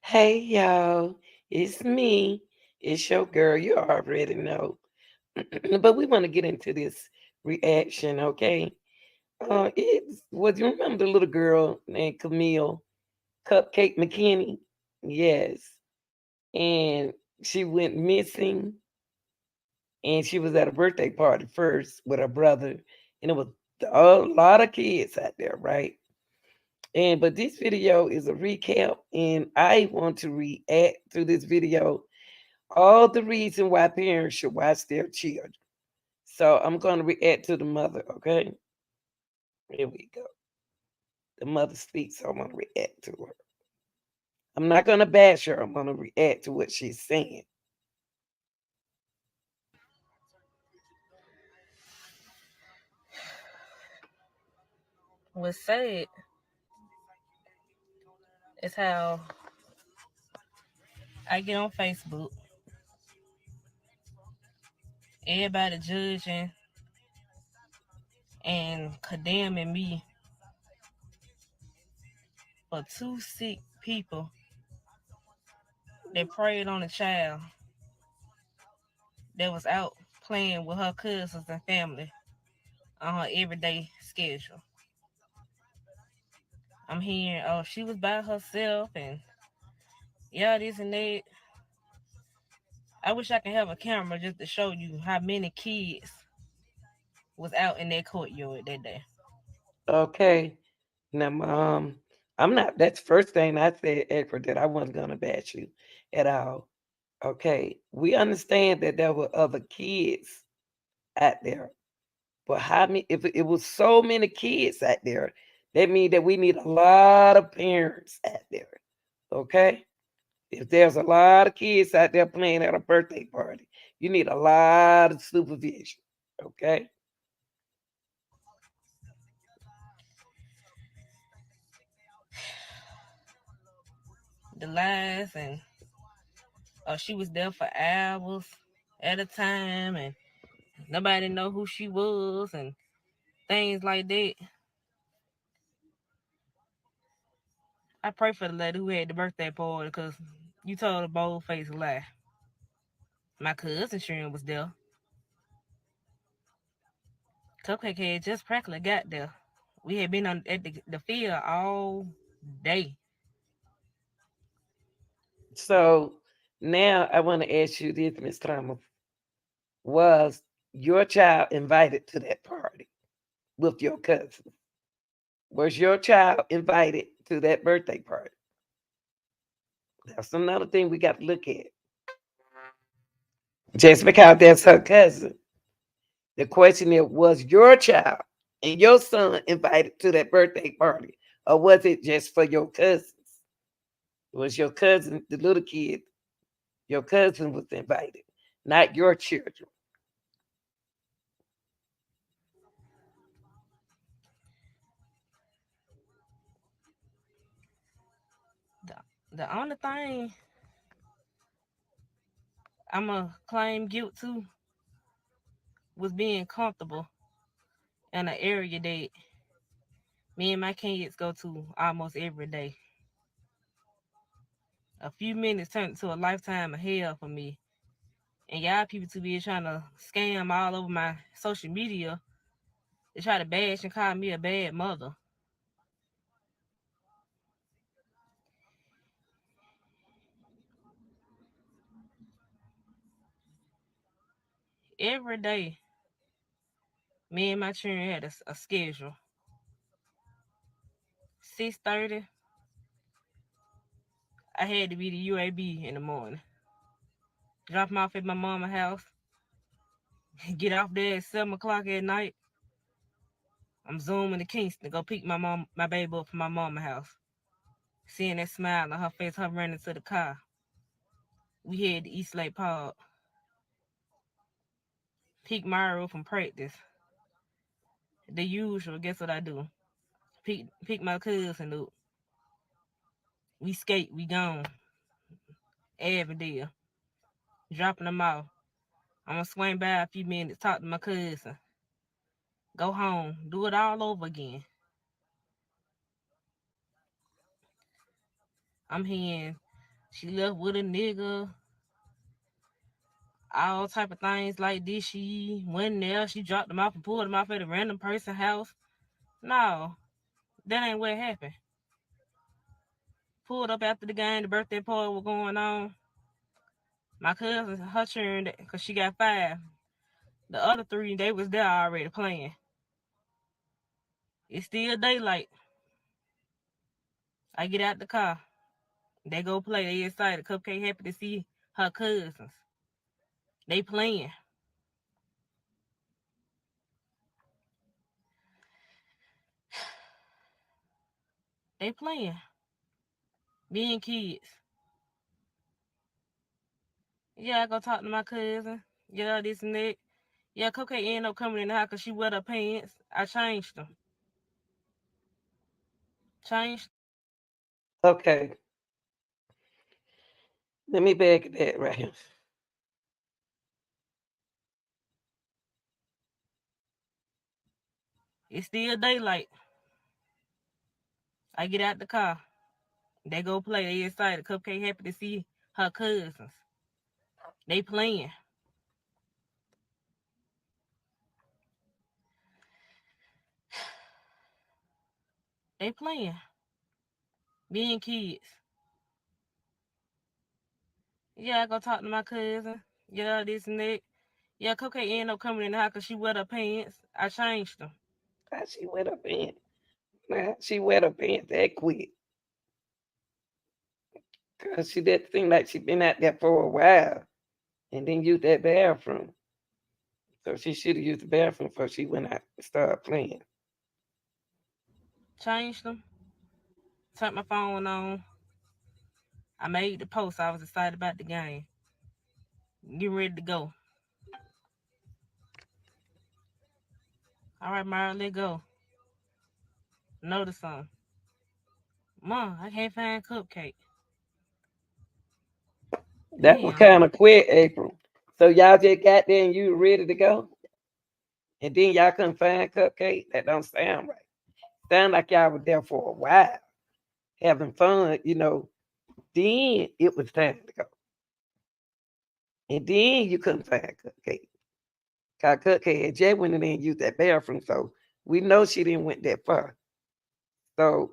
Hey y'all, it's me. It's your girl. You already know. But we want to get into this reaction, okay? It's was you remember the little girl named Camille, Cupcake McKinney? Yes. And she went missing and she was at a birthday party first with her brother, and it was a lot of kids out there, right? And but this video is a recap, and I want to react to this video all the reason why parents should watch their children. So I'm going to react to the mother, okay? Here we go. The mother speaks, so I'm going to react to her. I'm not going to bash her. I'm going to react to what she's saying. What's sad is how I get on Facebook, everybody judging and condemning me for two sick people that preyed on a child that was out playing with her cousins and family on her everyday schedule. I'm hearing, oh, she was by herself and yeah, this and that. I wish I could have a camera just to show you how many kids was out in that courtyard that day. Okay. Now, I'm not, that's the first thing I said, Edward, that I wasn't going to bash you at all. Okay. We understand that there were other kids out there. But how many? If it was so many kids out there, that means that we need a lot of parents out there. Okay, if there's a lot of kids out there playing at a birthday party, you need a lot of supervision. Okay, The lies and she was there for hours at a time and nobody know who she was and things like that. I pray for the lady who had the birthday party because you told a bold faced lie. My cousin Sharon was there. Cupcake had just practically got there. We had been at the field all day. so now I want to ask you this, Miss Thomas: was your child invited to that party with your cousin? Was your child invited to that birthday party? That's another thing we got to look at. Just because that's her cousin. The question is, was your child and your son invited to that birthday party? Or was it just for your cousins? Was your cousin, the little kid, your cousin was invited, not your children? The, the only thing I'm going to claim guilt to was being comfortable in an area that me and my kids go to almost every day. A few minutes turned into a lifetime of hell for me. And y'all people to be trying to scam all over my social media. They try to bash and call me a bad mother. Every day, me and my children had a schedule. 6:30, I had to be the UAB in the morning. Drop them off at my mama's house. Get off there at 7 o'clock at night. I'm zooming to Kingston to go pick my baby up from my mama's house. Seeing that smile on her face, her running to the car. We head to East Lake Park. Pick Myra up from practice. The usual. Guess what I do? Pick my cousin up. We skate. We gone. Avondale. Dropping them off. I'm gonna swing by a few minutes, talk to my cousin, go home, do it all over again. I'm hearing, She left with a nigga, all type of things like this. She went there, she dropped them off and pulled them off at a random person's house. No, that ain't what happened. Pulled up after the game, the birthday party was going on. My cousin, her turn, because she got 5. The other 3, they was there already playing. It's still daylight. I get out the car. They go play. They excited. Cupcake happy to see her cousins. They playing. They playing. Being kids. Yeah, I go talk to my cousin. Yeah, this and that. Yeah, Cupcake ended up coming in the house because she wet her pants. I changed them. Changed. Okay, let me back that right here. It's still daylight. I get out the car. They go play. They excited. Cupcake happy to see her cousins. They playing. They playing. Being kids. Yeah, I go talk to my cousin. Yeah, this and that. Yeah, Cupcake ended up coming in the house because she wet her pants. I changed them. How she wet her pants? Now she wet her pants that quick. Cause she did seem like she been out there for a while and then used that bathroom. So she should have used the bathroom before she went out and started playing. Changed them. Turned my phone on. I made the post. I was excited about the game. Get ready to go. All right, Mara, let's go. Notice something. Mom, I can't find Cupcake. That was Damn. kind of quick, April. So y'all just got there and you were ready to go, and then y'all couldn't find Cupcake. That don't sound right. Sound like y'all were there for a while, having fun. Then it was time to go, and then you couldn't find Cupcake. Cause Cupcake had just went in there and used that bathroom, so we know she didn't went that far. So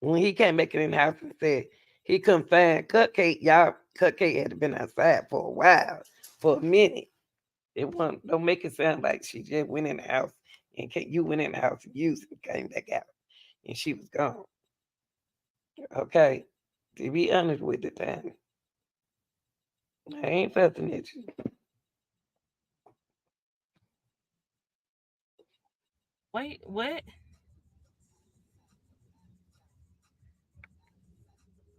when he came back in the house and said he couldn't find Cupcake, y'all Cupcake had been outside for a while, for a minute. It won't don't make it sound like she just went in the house and you went in the house and used it and came back out and she was gone. Okay. To be honest with the time. I ain't fussing at you. Wait, what?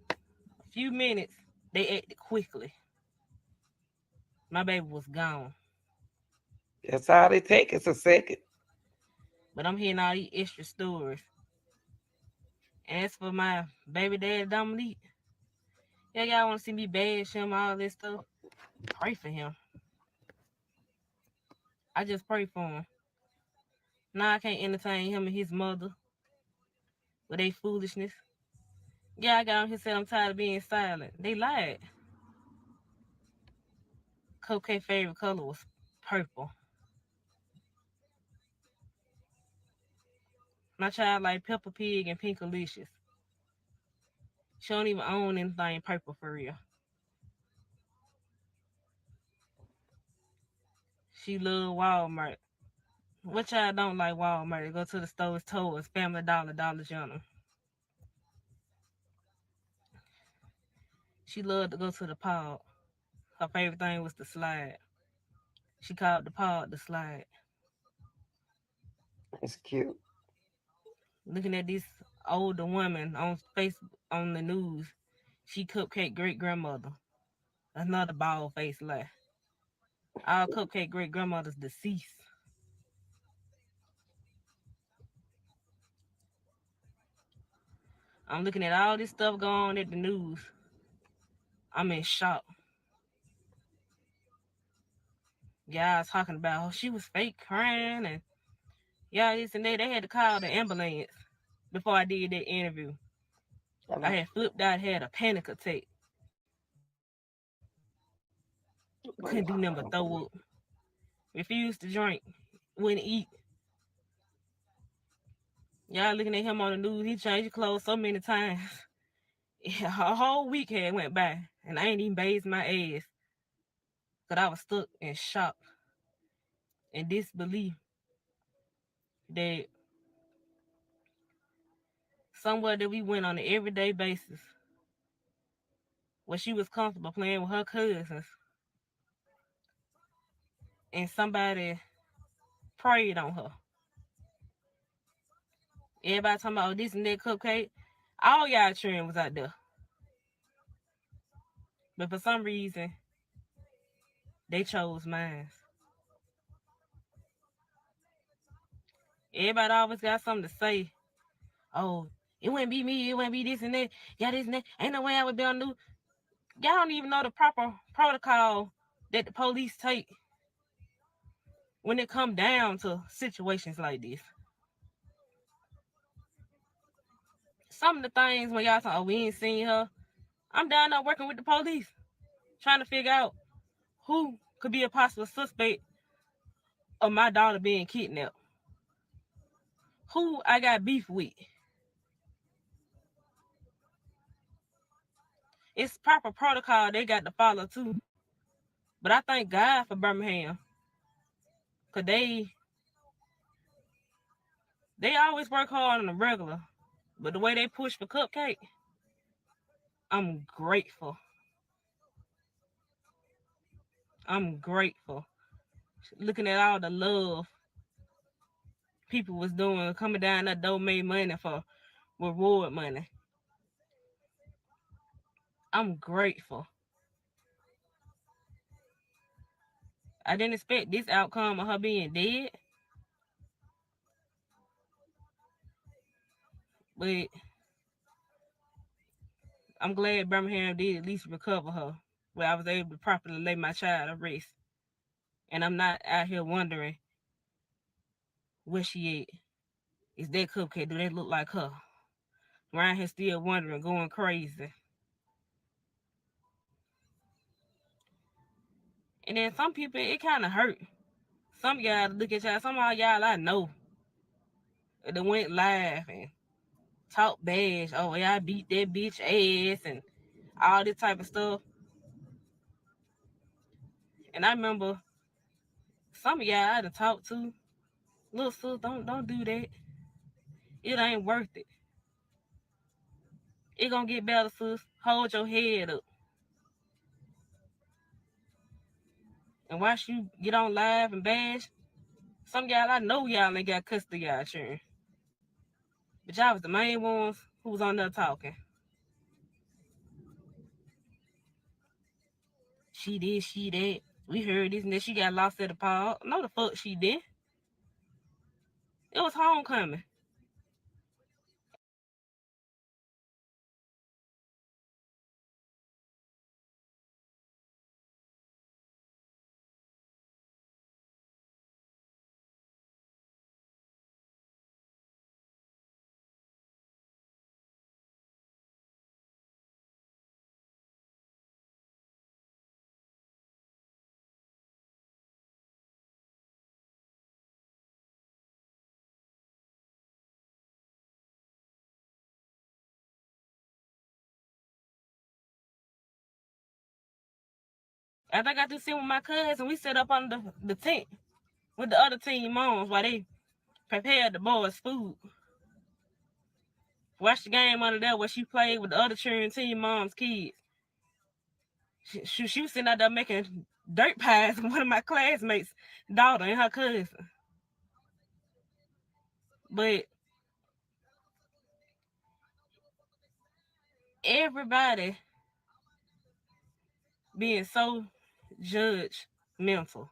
A few minutes. They acted quickly. My baby was gone. That's all it take is a second. But I'm hearing all these extra stories. And as for my baby dad, Dominique, yeah, y'all want to see me bash him, all this stuff. Pray for him. I just pray for him. Now I can't entertain him and his mother with their foolishness. Yeah, I got on here said I'm tired of being silent. They lied. Cupcake's favorite color was purple. My child like Peppa Pig and Pinkalicious. She don't even own anything purple for real. She love Walmart. What child don't like Walmart? Go to the stores, Toys, Family Dollar, Dollar General. She loved to go to the park. Her favorite thing was the slide. She called the park the slide. It's cute. Looking at this older woman on Facebook on the news, she Cupcake great grandmother. Another bald face lie. All Cupcake great grandmothers deceased. I'm looking at all this stuff going on at the news. I'm in shock. Y'all talking about she was fake crying and y'all this and that. They had to call the ambulance before I did that interview. I Hello. had flipped out, had a panic attack. Couldn't do nothing but throw up. Refused to drink. Wouldn't eat. Y'all looking at him on the news. He changed his clothes so many times. A whole week had went by, and I ain't even bathed my ass. Because I was stuck in shock and disbelief that somewhere that we went on an everyday basis, where she was comfortable playing with her cousins, and somebody preyed on her. Everybody talking about, oh, this and that Cupcake. All y'all children was out there. But for some reason, they chose mine. Everybody always got something to say. Oh, it wouldn't be me, it wouldn't be this and that. Yeah, this and that. Ain't no way I would be on the news. Y'all don't even know the proper protocol that the police take when it come down to situations like this. Some of the things when y'all talk, oh, we ain't seen her. I'm down there working with the police, trying to figure out who could be a possible suspect of my daughter being kidnapped. Who I got beef with. It's proper protocol they got to follow too. But I thank God for Birmingham. Cause they always work hard on the regular. But the way they push for Cupcake, I'm grateful. I'm grateful. Looking at all the love people was doing, coming down that door, made money for reward money. I'm grateful. I didn't expect this outcome of her being dead, but I'm glad Birmingham did at least recover her, where I was able to properly lay my child to rest. And I'm not out here wondering where she at. Is that Cupcake? Do they look like her? Around here still wondering, going crazy. And then some people, it kind of hurt. Some of y'all look at y'all, some of y'all I know that went live and talk bash. Oh, yeah, I beat that bitch ass and all this type of stuff. And I remember some of y'all I done talked to. Little sis, don't do that. It ain't worth it. It gonna get better, sis. Hold your head up. And watch you get on live and bash. Some of y'all I know y'all ain't got custody of y'all children. But y'all was the main ones who was on there talking. She did, she that. We heard this and that. She got lost at the park. No, the fuck she did. It was homecoming. After I got to sit with my cousin, we set up on the tent with the other team moms while they prepared the boys' food. Watched the game under there where she played with the other cheering team moms' kids. She was sitting out there making dirt pies with one of my classmates' daughter and her cousin. But everybody being so judgmental.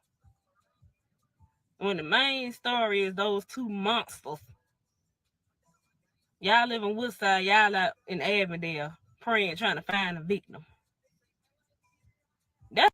When the main story is those two monsters. Y'all live in Woodside, y'all out in Avondale praying, trying to find a victim. That's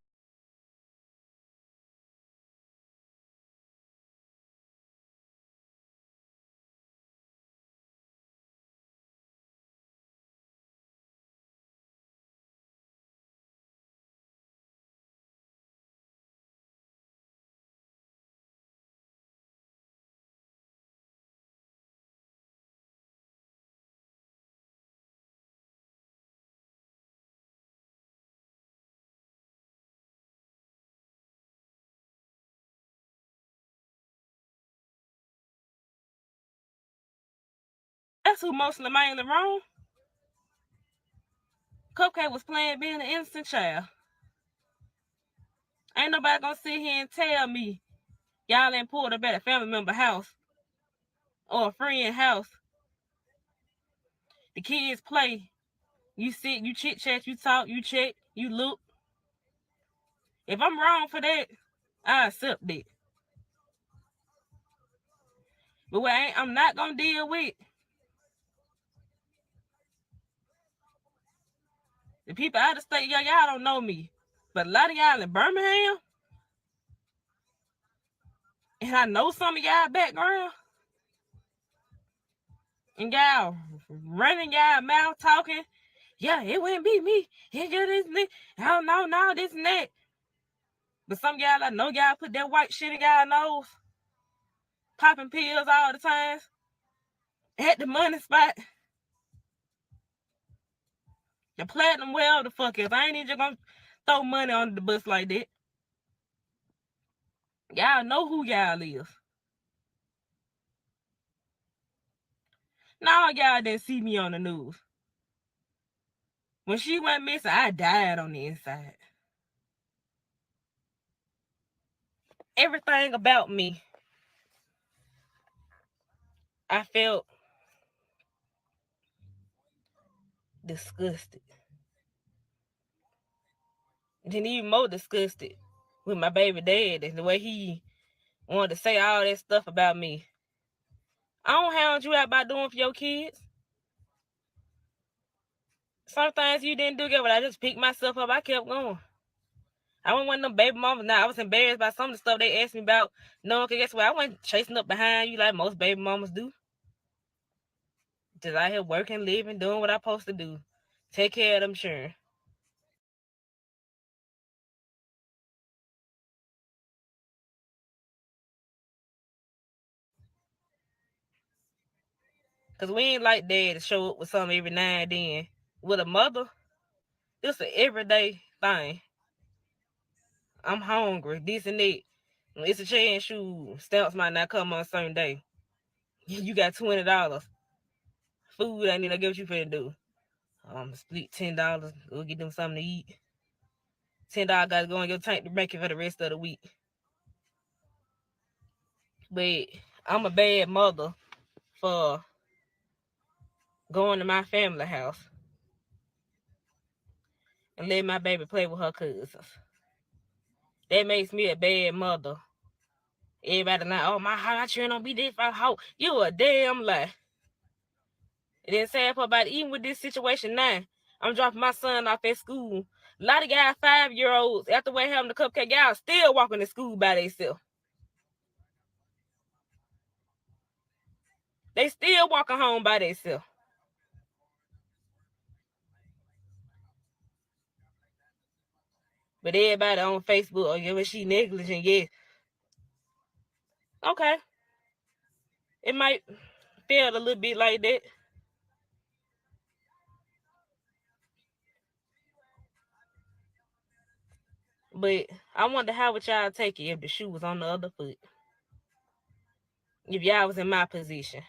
That's who mostly mainly wrong. Cupcake was playing being an innocent child. Ain't nobody gonna sit here and tell me y'all ain't pulled up at a family member house or a friend house. The kids play. You sit, you chit chat, you talk, you check, you look. If I'm wrong for that, I accept it. But what I'm not gonna deal with the people out of state. Y'all don't know me, but a lot of y'all in Birmingham, and I know some of y'all background, and y'all running y'all mouth talking. Yeah, it wouldn't be me. It just this. I don't know, no, this and that. But some y'all, I know y'all put that white shit in y'all nose, popping pills all the time at the money spot. The platinum, well, the fuck is. I ain't even gonna throw money under the bus like that. Y'all know who y'all is. Now y'all didn't see me on the news. When she went missing, I died on the inside. Everything about me, I felt disgusted. Then even more disgusted with my baby dad and the way he wanted to say all that stuff about me. I don't hound you out by doing for your kids. Some things you didn't do good, but I just picked myself up. I kept going. I wasn't one of them baby mamas. Now I was embarrassed by some of the stuff they asked me about. No, because guess what? I wasn't chasing up behind you like most baby mamas do. Just out here working, living, doing what I'm supposed to do. Take care of them children. Because we ain't like dad to show up with something every now and then. With a mother, it's an everyday thing. I'm hungry, this and that. It's a chance stamps might not come on a certain day. You got $20. Food ain't even get what you finna do. Split $10. Go get them something to eat. $10 gotta go in your tank to make it for the rest of the week. But I'm a bad mother for going to my family house and letting my baby play with her cousins. That makes me a bad mother. Everybody like, oh, my children don't be this. You a damn lie. And then sad part about it, even with this situation now, I'm dropping my son off at school. A lot of guys, 5-year-olds, after we having the cupcake, y'all still walking to school by themselves. They still walking home by themselves. But everybody on Facebook, oh, yeah, but she negligent, yeah. Okay. It might feel a little bit like that. But I wonder how would y'all take it if the shoe was on the other foot? If y'all was in my position.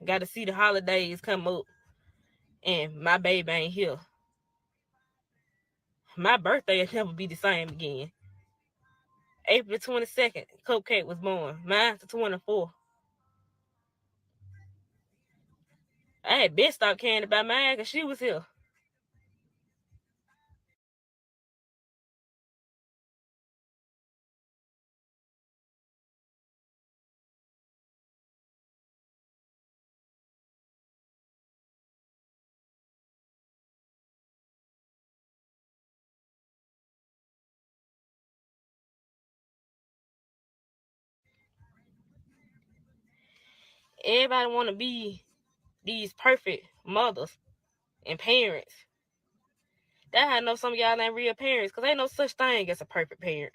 Got to see the holidays come up and my baby ain't here. My birthday will never be the same again. April 22nd, Cupcake was born. Mine's the 24th. I had been stopped caring about mine because she was here. Everybody want to be these perfect mothers and parents. That's how I know some of y'all ain't real parents, because ain't no such thing as a perfect parent.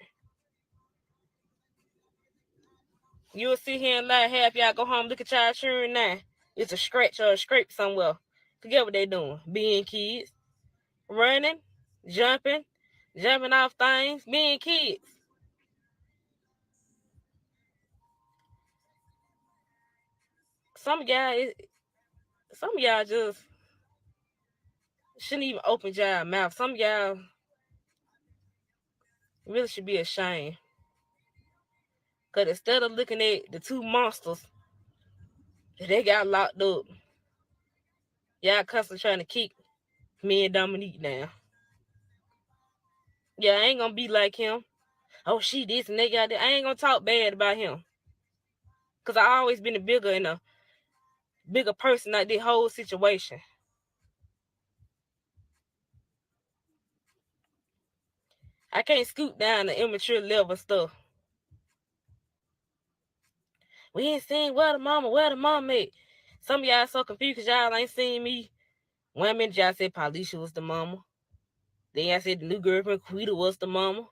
You'll sit here and let half y'all go home, look at y'all children now. It's a scratch or a scrape somewhere. Forget what they doing. Being kids. Running, jumping off things, being kids. some of y'all just shouldn't even open y'all mouth. Some of y'all really should be ashamed. Because instead of looking at the two monsters that they got locked up, y'all constantly trying to kick me and Dominique down. Yeah, I ain't gonna be like him. Oh, she this and they got that. I ain't gonna talk bad about him. Because I always been a bigger person like this whole situation. I can't scoot down the immature level stuff. We ain't seen where the mama at. Some of y'all so confused because y'all ain't seen me. 1 minute y'all said Paulisha was the mama. Then I said the new girlfriend Quita was the mama.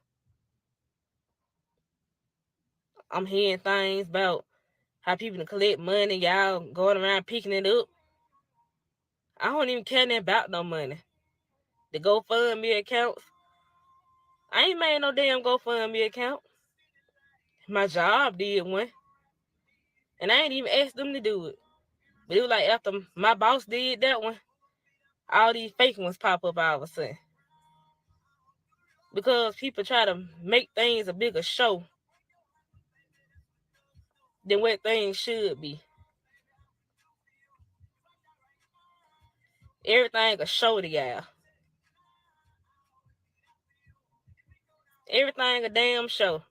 I'm hearing things about how people can collect money, y'all going around picking it up. I don't even care nothing about no money. The GoFundMe accounts, I ain't made no damn GoFundMe account. My job did one. And I ain't even asked them to do it. But it was like after my boss did that one, all these fake ones pop up all of a sudden. Because people try to make things a bigger show than what things should be. Everything a show to y'all. Everything a damn show.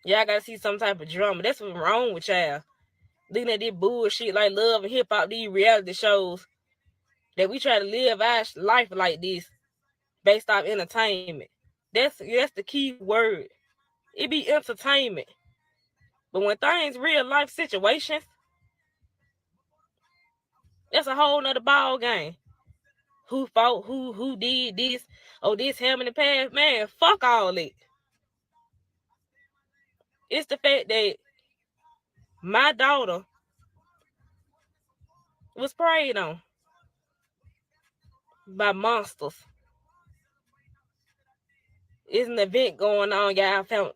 Y'all gotta see some type of drama. That's what's wrong with y'all. Looking at this bullshit like Love and Hip Hop, these reality shows that we try to live our life like this based off entertainment. That's the key word. It be entertainment. But when things real life situations, that's a whole nother ball game. Who fought, who did this, oh, this happened in the past. Man, fuck all that. It's the fact that my daughter was preyed on by monsters. It's an event going on, y'all found.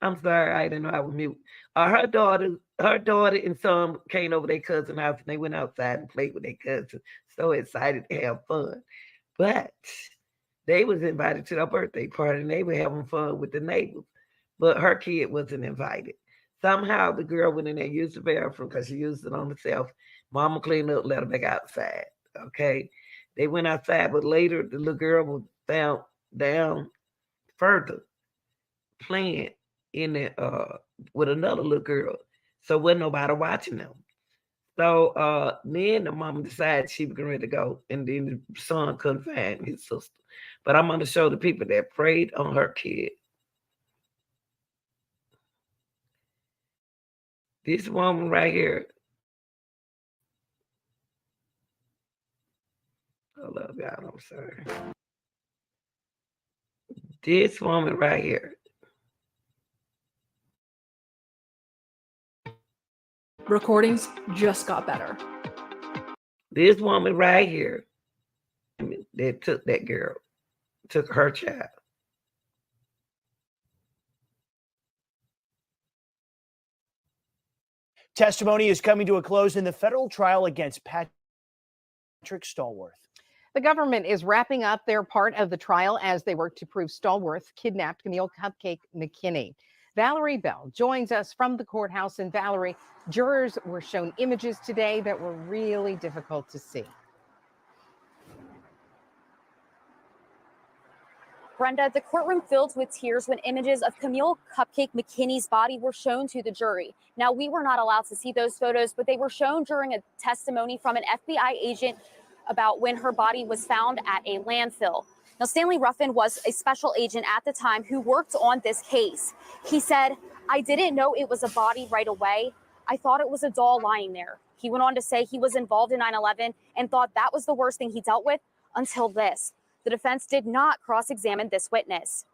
I'm sorry, I didn't know I was mute. Her daughter and son came over their cousin's house and they went outside and played with their cousin. So excited to have fun. But they was invited to their birthday party and they were having fun with the neighbors. But her kid wasn't invited. Somehow the girl went in there and used the bathroom because she used it on herself. Mama cleaned up, let her back outside. Okay. They went outside, but later the little girl was found down further playing in the with another little girl. So wasn't nobody watching them. So then the mama decided she was ready to go, and then the son couldn't find his sister. But I'm gonna show the people that preyed on her kid. This woman right here. I love y'all. I'm sorry. This woman right here. Recordings just got better. This woman right here that took that girl, took her child. Testimony is coming to a close in the federal trial against Patrick Stallworth. The government is wrapping up their part of the trial as they work to prove Stallworth kidnapped Camille Cupcake Mckinney. Valerie Bell joins us from the courthouse. And Valerie, jurors were shown images today that were really difficult to see. Brenda, the courtroom filled with tears when images of Camille Cupcake Mckinney's body were shown to the jury. Now, we were not allowed to see those photos, but they were shown during a testimony from an FBI agent about when her body was found at a landfill. Now, Stanley Ruffin was a special agent at the time who worked on this case. He said, "I didn't know it was a body right away. I thought it was a doll lying there." He went on to say he was involved in 9/11 and thought that was the worst thing he dealt with until this. The defense did not cross-examine this witness.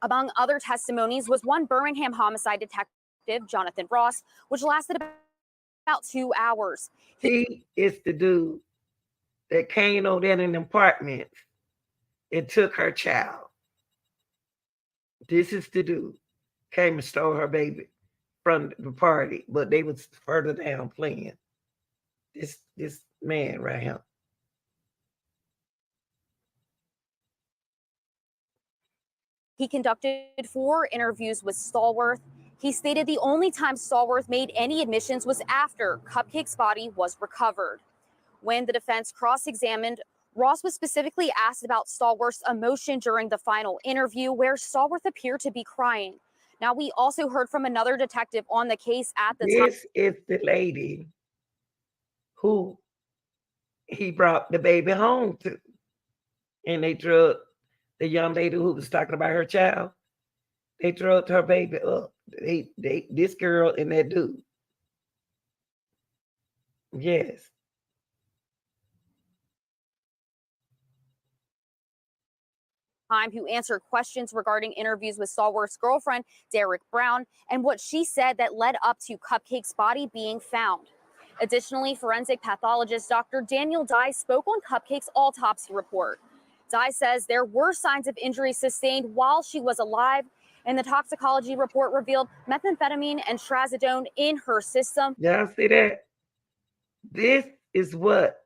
Among other testimonies was one Birmingham homicide detective, Jonathan Ross, which lasted about about 2 hours. He is the dude that came over there in the apartments and took her child. This is the dude came and stole her baby from the party, but they was further down playing. This man right here. He conducted 4 interviews with Stallworth. He stated the only time Stallworth made any admissions was after Cupcake's body was recovered. When the defense cross-examined, Ross was specifically asked about Stallworth's emotion during the final interview, where Stallworth appeared to be crying. Now, we also heard from another detective on the case at the time. This is the lady who he brought the baby home to. And they drugged the young lady who was talking about her child. They drugged her baby up. This girl and that dude. Yes. Who answered questions regarding interviews with Stallworth's girlfriend, Derek Brown, and what she said that led up to Cupcake's body being found. Additionally, forensic pathologist Dr. Daniel Dye spoke on Cupcake's autopsy report. Dye says there were signs of injuries sustained while she was alive, and the toxicology report revealed methamphetamine and trazodone in her system. Y'all see that? This is what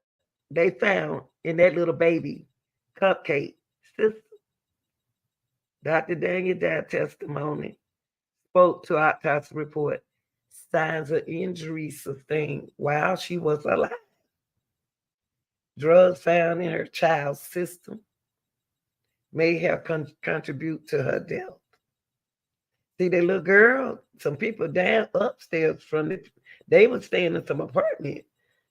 they found in that little baby Cupcake system. Dr. Daniel Dye testimony spoke to autopsy report signs of injury sustained while she was alive. Drugs found in her child's system may have contribute to her death. See, that little girl, some people down upstairs they were staying in some apartment.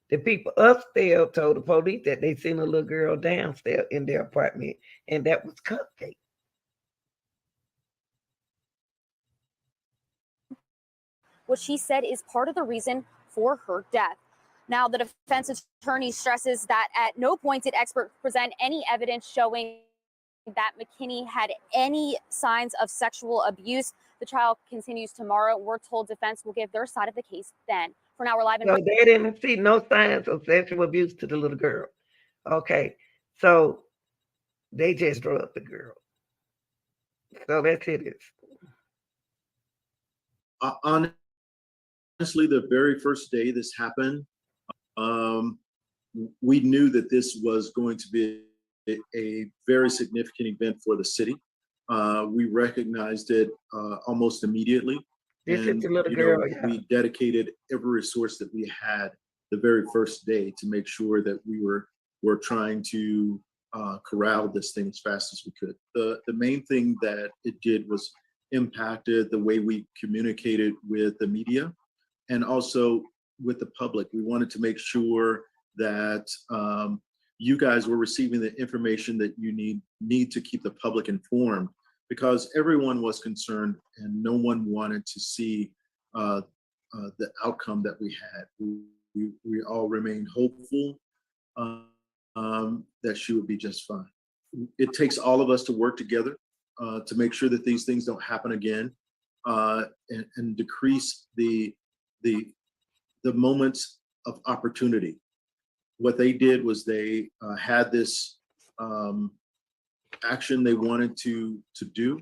The people upstairs told the police that they seen a little girl downstairs in their apartment, and that was Cupcake. What she said is part of the reason for her death. Now, the defense attorney stresses that at no point did experts present any evidence showing that Mckinney had any signs of sexual abuse. The trial continues tomorrow. We're told defense will give their side of the case then. For now, we're live in. So they didn't see no signs of sexual abuse to the little girl. Okay, so they just drugged the girl. So that's it. Honestly, the very first day this happened, we knew that this was going to be a very significant event for the city. We recognized it almost immediately. This is the little girl. We dedicated every resource that we had the very first day to make sure that we were trying to corral this thing as fast as we could. The main thing that it did was impacted the way we communicated with the media and also with the public. We wanted to make sure that you guys were receiving the information that you need to keep the public informed, because everyone was concerned and no one wanted to see the outcome that we had. We all remained hopeful that she would be just fine. It takes all of us to work together to make sure that these things don't happen again, and decrease the moments of opportunity. What they did was they had this action they wanted to do,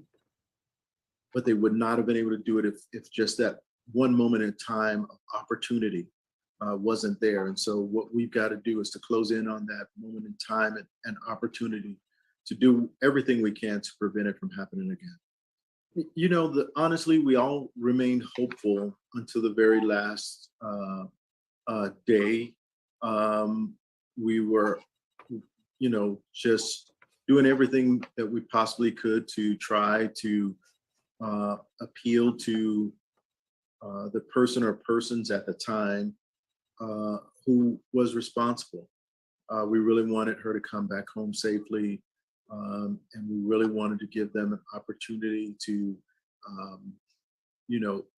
but they would not have been able to do it if just that one moment in time of opportunity wasn't there. And so what we've got to do is to close in on that moment in time and opportunity to do everything we can to prevent it from happening again. You know, honestly, we all remained hopeful until the very last day. We were, just doing everything that we possibly could to try to appeal to the person or persons at the time who was responsible. We really wanted her to come back home safely, and we really wanted to give them an opportunity to,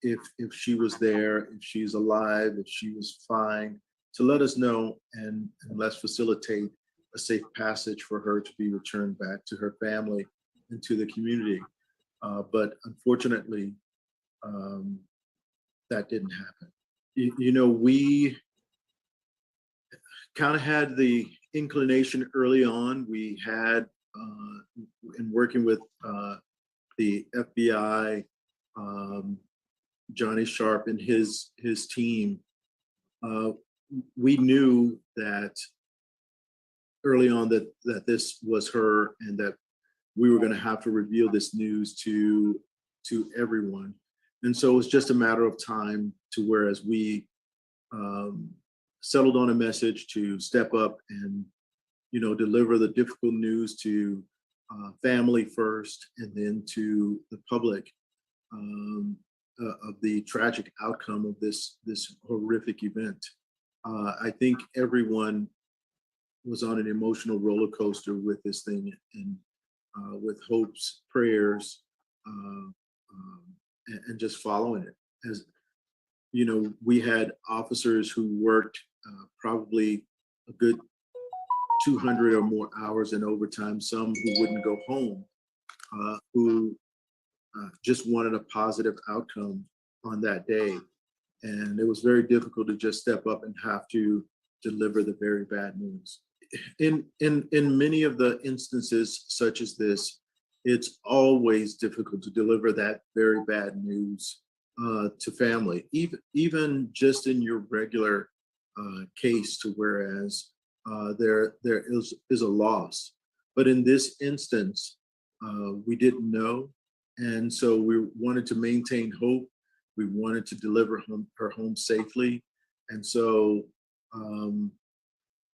if she was there, if she's alive, if she was fine, to let us know and let's facilitate a safe passage for her to be returned back to her family and to the community. But unfortunately, that didn't happen. we kind of had the inclination early on. We had, in working with the FBI, Johnny Sharp and his team, we knew that early on that this was her, and that we were going to have to reveal this news to everyone. And so it was just a matter of time to whereas we settled on a message to step up and deliver the difficult news to family first, and then to the public of the tragic outcome of this horrific event. I think everyone was on an emotional roller coaster with this thing, and with hopes, prayers, and just following it. As we had officers who worked probably a good 200 or more hours in overtime, some who wouldn't go home, who just wanted a positive outcome on that day. And it was very difficult to just step up and have to deliver the very bad news. In many of the instances such as this, it's always difficult to deliver that very bad news to family, even just in your regular case, to whereas there is a loss. But in this instance, we didn't know, and so we wanted to maintain hope. We wanted to deliver her home safely, and so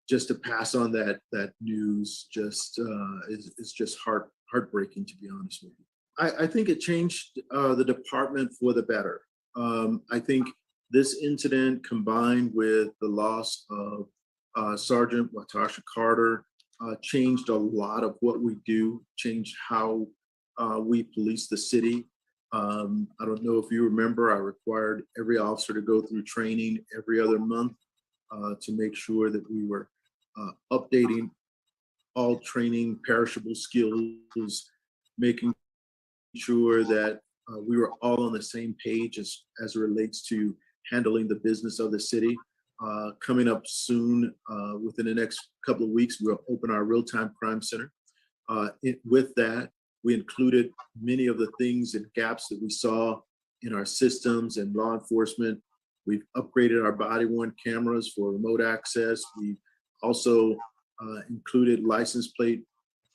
just to pass on that news just is just heartbreaking, to be honest with you. I think it changed the department for the better. I think this incident, combined with the loss of Sergeant Watasha Carter, changed a lot of what we do, changed how we police the city. I don't know if you remember, I required every officer to go through training every other month to make sure that we were updating all training, perishable skills, making sure that we were all on the same page as it relates to handling the business of the city. Coming up soon, within the next couple of weeks, we'll open our real-time crime center. With that, we included many of the things and gaps that we saw in our systems and law enforcement. We've upgraded our body-worn cameras for remote access. We also included license plate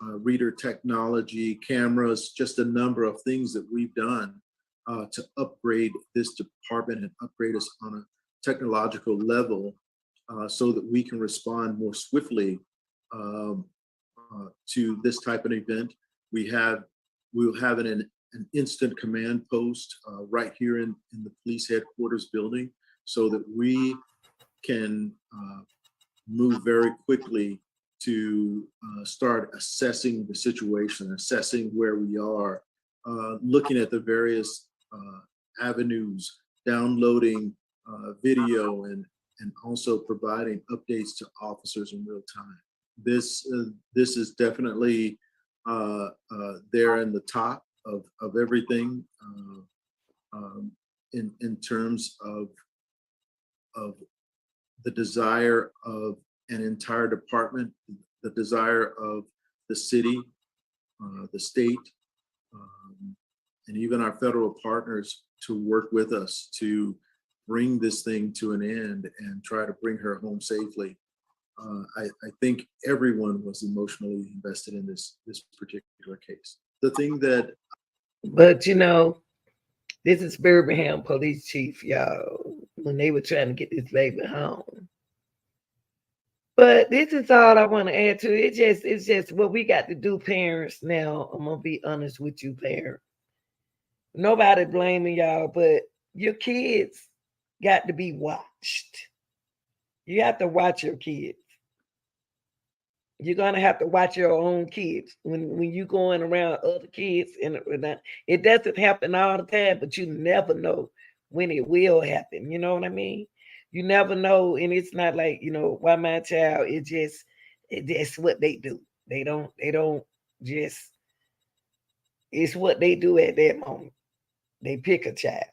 reader technology, cameras, just a number of things that we've done to upgrade this department and upgrade us on a technological level so that we can respond more swiftly to this type of event. We'll have an instant command post right here in the police headquarters building, so that we can move very quickly to start assessing the situation, assessing where we are, looking at the various avenues, downloading video, and also providing updates to officers in real time. This is definitely there in the top of everything in terms of the desire of an entire department, the desire of the city, the state, and even our federal partners to work with us to bring this thing to an end and try to bring her home safely. I think everyone was emotionally invested in this particular case. The thing that, But this is Birmingham Police Chief, y'all, when they were trying to get this baby home. But this is all I want to add to it. It's just what we got to do, parents. Now, I'm gonna be honest with you, parents. Nobody blaming y'all, but your kids got to be watched. You have to watch your kids. You're gonna have to watch your own kids when you going around other kids, and it doesn't happen all the time, but you never know when it will happen. You know what I mean? You never know, and it's not like why my child. It's what they do. They don't just. It's what they do at that moment. They pick a child,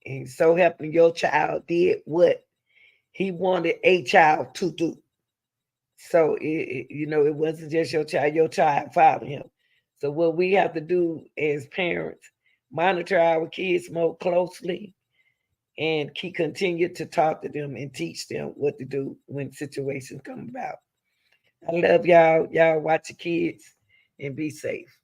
And so helping your child did what he wanted a child to do. So it wasn't just your child followed him. So what we have to do as parents, monitor our kids more closely and continue to talk to them and teach them what to do when situations come about. I love y'all. Y'all watch your kids and be safe.